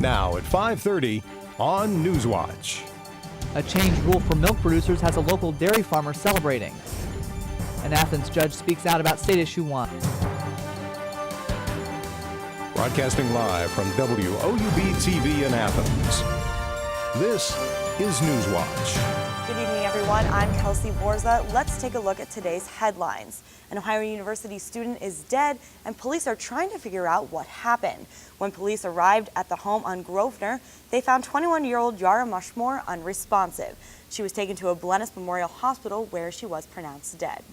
Now at 5:30 on Newswatch. A changed rule for milk producers has a local dairy farmer celebrating. An Athens judge speaks out about State Issue 1. Broadcasting live from WOUB TV in Athens. This is Newswatch. Good evening, everyone. I'm Kelsey Borza. Let's take a look at today's headlines. An Ohio University student is dead, and police are trying to figure out what happened. When police arrived at the home on Grosvenor, they found 21-year-old Yara Mushmore unresponsive. She was taken to a Blennis Memorial Hospital where she was pronounced dead.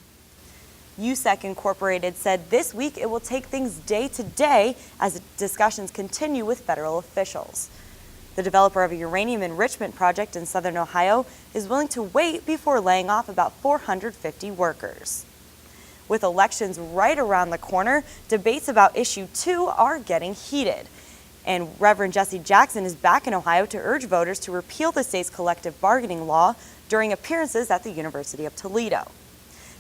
USEC Incorporated said this week it will take things day to day as discussions continue with federal officials. The developer of a uranium enrichment project in southern Ohio is willing to wait before laying off about 450 workers. With elections right around the corner, debates about Issue 2 are getting heated. And Reverend Jesse Jackson is back in Ohio to urge voters to repeal the state's collective bargaining law during appearances at the University of Toledo.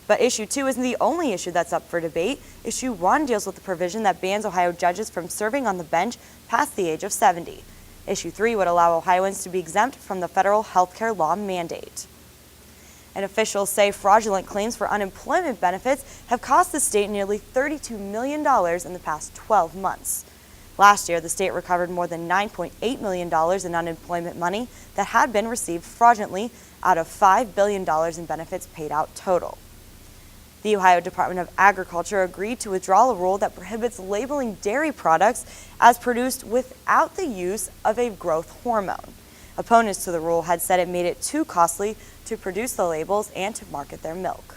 But Issue 2 isn't the only issue that's up for debate. Issue 1 deals with the provision that bans Ohio judges from serving on the bench past the age of 70. Issue 3 would allow Ohioans to be exempt from the federal health care law mandate. And officials say fraudulent claims for unemployment benefits have cost the state nearly $32 million in the past 12 months. Last year, the state recovered more than $9.8 million in unemployment money that had been received fraudulently out of $5 billion in benefits paid out total. The Ohio Department of Agriculture agreed to withdraw a rule that prohibits labeling dairy products as produced without the use of a growth hormone. Opponents to the rule had said it made it too costly to produce the labels and to market their milk.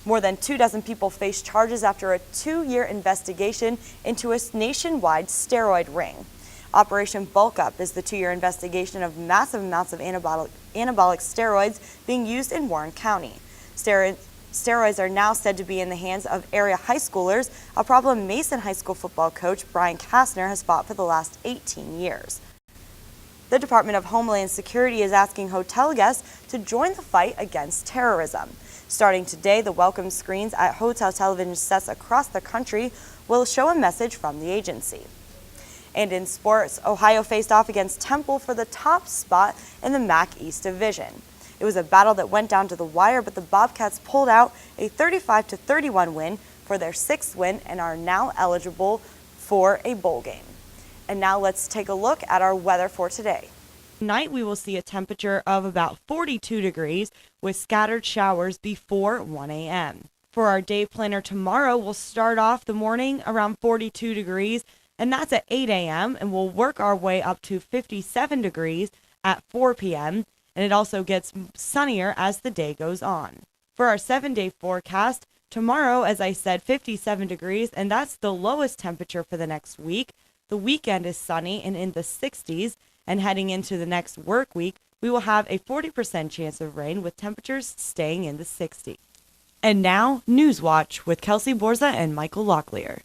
More than 24 people face charges after a 2-year investigation into a nationwide steroid ring. Operation Bulk Up is the 2-year investigation of massive amounts of anabolic steroids being used in Warren County. Steroids are now said to be in the hands of area high schoolers, a problem Mason High School football coach Brian Kastner has fought for the last 18 years. The Department of Homeland Security is asking hotel guests to join the fight against terrorism. Starting today, the welcome screens at hotel television sets across the country will show a message from the agency. And in sports, Ohio faced off against Temple for the top spot in the MAC East Division. It was a battle that went down to the wire, but the Bobcats pulled out a 35-31 win for their 6th win and are now eligible for a bowl game. And now let's take a look at our weather for today. Tonight we will see a temperature of about 42 degrees with scattered showers before 1 a.m. For our day planner tomorrow, we'll start off the morning around 42 degrees, and that's at 8 a.m. and we'll work our way up to 57 degrees at 4 p.m. and it also gets sunnier as the day goes on. For our 7-day forecast, tomorrow, as I said, 57 degrees, and that's the lowest temperature for the next week. The weekend is sunny and in the 60s, and heading into the next work week, we will have a 40% chance of rain with temperatures staying in the 60s. And now, Newswatch with Kelsey Borza and Michael Locklear.